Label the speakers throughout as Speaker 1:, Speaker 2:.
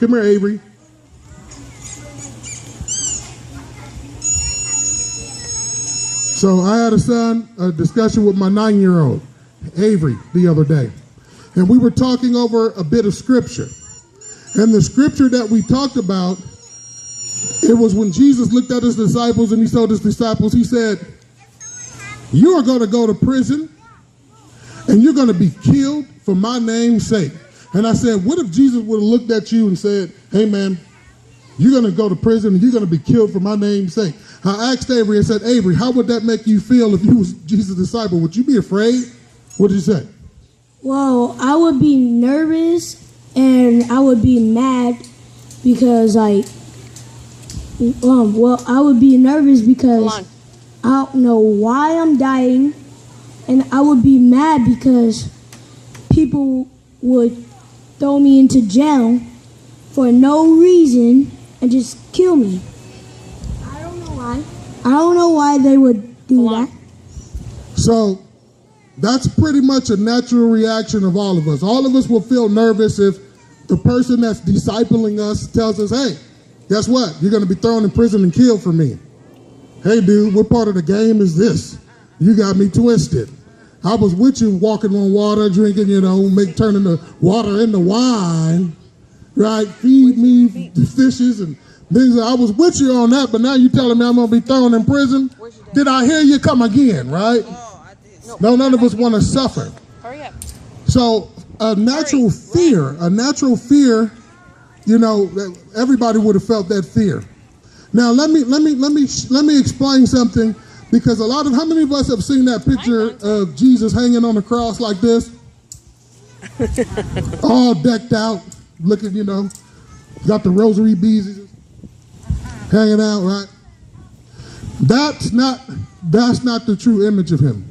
Speaker 1: Come here, Avery. So I had a discussion with my 9-year-old, Avery, the other day. And we were talking over a bit of scripture. And the scripture that we talked about, it was when Jesus looked at his disciples and he told his disciples, he said, you are going to go to prison and you're going to be killed for my name's sake. And I said, what if Jesus would have looked at you and said, hey man, you're going to go to prison and you're going to be killed for my name's sake. I asked Avery, I said, Avery, how would that make you feel if you was Jesus' disciple? Would you be afraid? What did you say?
Speaker 2: Well, I would be nervous and I would be mad because I would be nervous because I don't know why I'm dying, and I would be mad because people would throw me into jail for no reason and just kill me. I don't know why. I don't know why they would do that.
Speaker 1: So that's pretty much a natural reaction of all of us. All of us will feel nervous if the person that's discipling us tells us, hey, guess what? You're going to be thrown in prison and killed for me. Hey, dude, what part of the game is this? You got me twisted. I was with you walking on water, drinking, turning the water into wine, right? Feed me the fishes and things. I was with you on that, but now you're telling me I'm going to be thrown in prison? Did I hear you come again, right? No, none of us want to suffer.
Speaker 3: Hurry up.
Speaker 1: So a natural fear, everybody would have felt that fear. Now let me explain something, because how many of us have seen that picture of Jesus hanging on the cross like this? All decked out, looking, got the rosary beads hanging out, right? That's not the true image of him.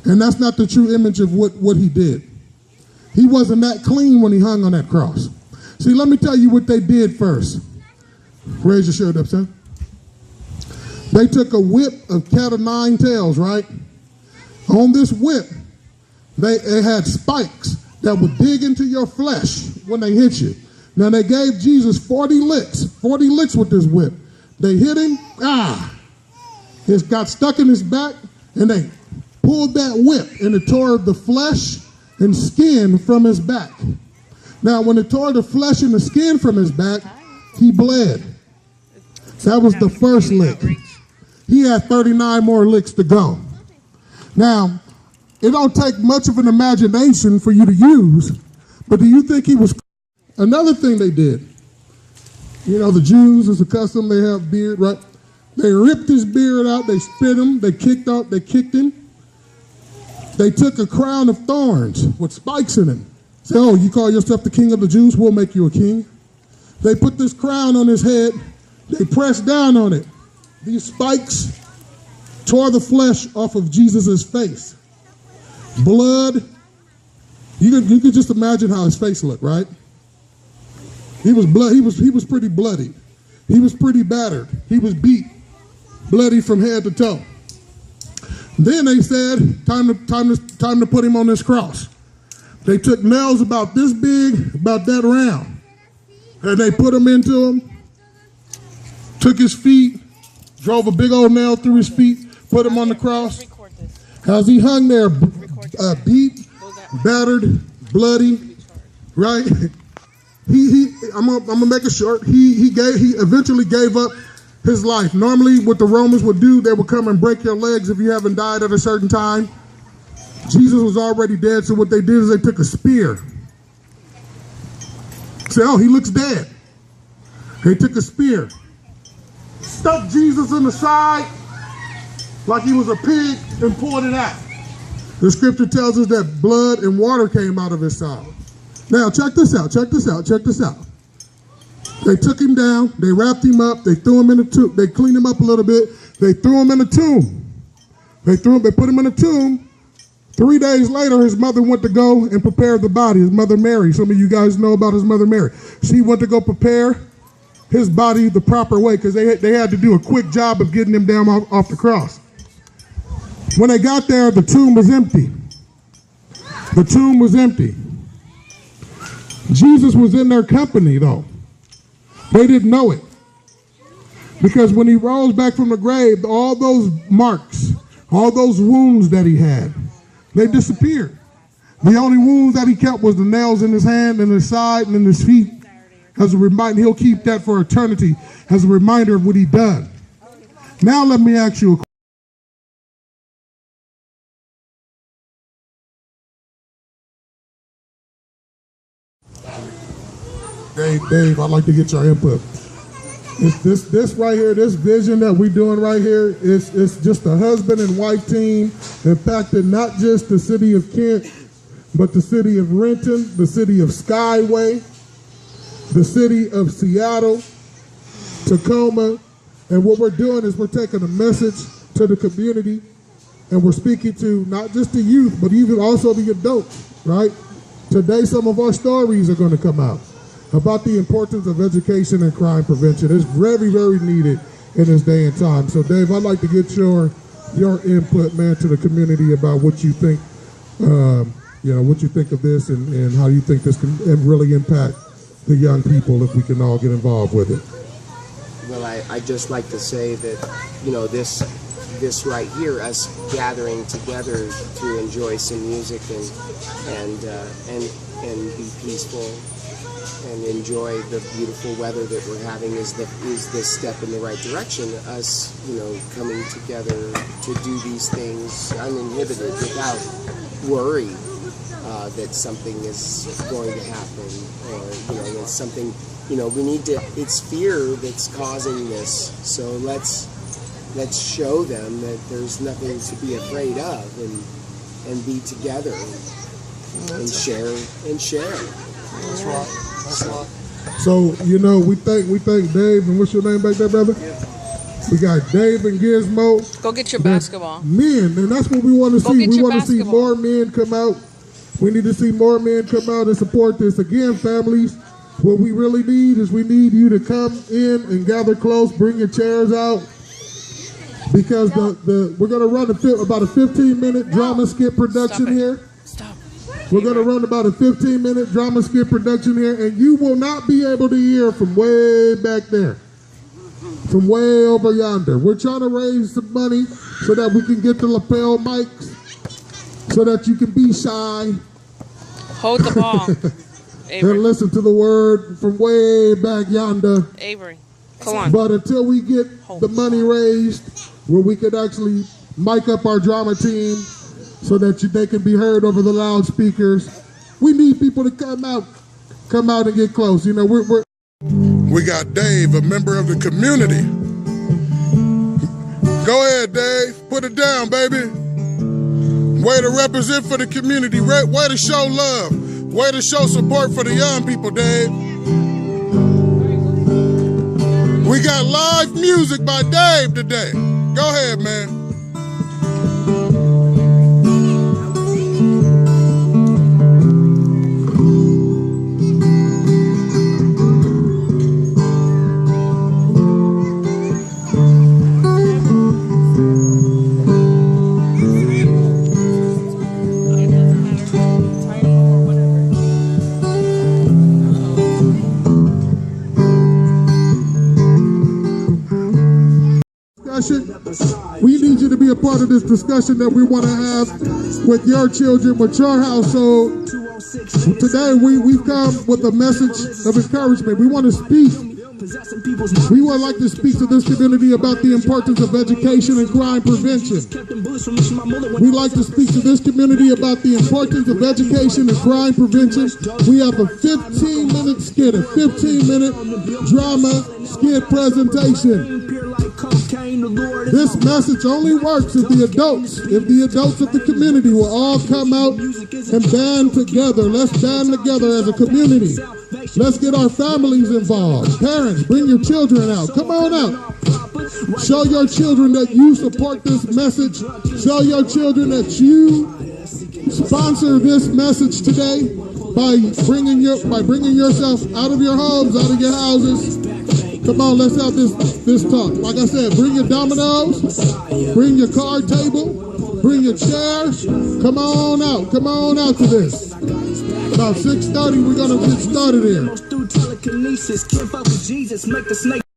Speaker 1: And that's not the true image of what he did. He wasn't that clean when he hung on that cross. See, let me tell you what they did first. Raise your shirt up, son. They took a whip of cat o' nine tails, right? On this whip, they had spikes that would dig into your flesh when they hit you. Now, they gave Jesus 40 licks with this whip. They hit him, it got stuck in his back, and they pulled that whip, and it tore the flesh and skin from his back. Now, when it tore the flesh and the skin from his back, he bled. That was the first lick. He had 39 more licks to go. Now, it don't take much of an imagination for you to use, but do you think he was? Another thing they did, the Jews is accustomed, they have beard, right? They ripped his beard out, they spit him, they kicked him. They took a crown of thorns with spikes in it. Say, oh, you call yourself the king of the Jews? We'll make you a king. They put this crown on his head. They pressed down on it. These spikes tore the flesh off of Jesus' face. Blood. You could just imagine how his face looked, right? He was pretty bloody. He was pretty battered. He was beat, bloody from head to toe. Then they said, time to put him on this cross. They took nails about this big, about that round, and they put him into him, took his feet, drove a big old nail through his feet, put him on the cross. As he hung there, beat, battered, bloody, right? I'm gonna make it short. He eventually gave up his life. Normally, what the Romans would do, they would come and break your legs if you haven't died at a certain time. Jesus was already dead, so what they did is they took a spear. Say, oh, he looks dead. They took a spear, stuck Jesus in the side like he was a pig, and poured it out. The scripture tells us that blood and water came out of his side. Now, check this out. They took him down, they wrapped him up, they threw him in a tomb, they cleaned him up a little bit, they threw him in a tomb. They put him in a tomb. 3 days later, his mother went to go and prepare the body, his mother Mary. Some of you guys know about his mother Mary. She went to go prepare his body the proper way, because they had to do a quick job of getting him down off the cross. When they got there, the tomb was empty. The tomb was empty. Jesus was in their company, though. They didn't know it. Because when he rose back from the grave, all those marks, all those wounds that he had, they disappeared. The only wounds that he kept was the nails in his hand and his side and in his feet. As a reminder, he'll keep that for eternity as a reminder of what he done. Now let me ask you a question. Dave, I'd like to get your input. This right here, this vision that we're doing right here, it's just a husband and wife team impacted not just the city of Kent, but the city of Renton, the city of Skyway, the city of Seattle, Tacoma. And what we're doing is we're taking a message to the community, and we're speaking to not just the youth, but even also the adults, right? Today, some of our stories are going to come out about the importance of education and crime prevention. It's very, very needed in this day and time. So, Dave, I'd like to get your input, man, to the community about what you think, what you think of this and how you think this can really impact the young people if we can all get involved with it.
Speaker 3: Well, I just like to say that, this right here, us gathering together to enjoy some music and be peaceful and enjoy the beautiful weather that we're having is the step in the right direction. Us, coming together to do these things uninhibited without worry that something is going to happen, or it's something. We need to. It's fear that's causing this. So let's show them that there's nothing to be afraid of, and be together and share.
Speaker 1: That's right. That's right. So we thank Dave, and what's your name back there, brother? We got Dave and Gizmo.
Speaker 4: Go get your basketball.
Speaker 1: Men, and that's what we want to see. We want to see more men come out. We need to see more men come out and support this. Again, families, what we really need is we need you to come in and gather close, bring your chairs out, because we're going to run about a 15-minute drama skit production here.
Speaker 4: Stop.
Speaker 1: We're going to run about a 15-minute drama skit production here, and you will not be able to hear from way back there, from way over yonder. We're trying to raise some money so that we can get the lapel mics, so that you can be shy.
Speaker 4: Hold the ball. Avery.
Speaker 1: And listen to the word from way back yonder.
Speaker 4: Avery, come on.
Speaker 1: But until we get the money raised, where we can actually mic up our drama team so that they can be heard over the loudspeakers, we need people to come out and get close. We got Dave, a member of the community. Go ahead, Dave. Put it down, baby. Way to represent for the community. Way to show love. Way to show support for the young people, Dave. We got live music by Dave today. Go ahead, man. We need you to be a part of this discussion that we want to have with your children, with your household. Today we've come with a message of encouragement. We want to speak. We would like to speak to this community about the importance of education and crime prevention. We like to speak to this community about the importance of education and crime prevention. We have a 15-minute skit, a 15-minute drama skit presentation. This message only works if the adults of the community will all come out and band together. Let's band together as a community. Let's get our families involved. Parents, bring your children out. Come on out. Show your children that you support this message. Show your children that you sponsor this message today by bringing yourself out of your homes, out of your houses. Come on, let's have this talk. Like I said, bring your dominoes, bring your card table, bring your chairs. Come on out to this. About 6:30, we're gonna get started here.
Speaker 5: telekinesis. Can't fuck with Jesus, make the snake.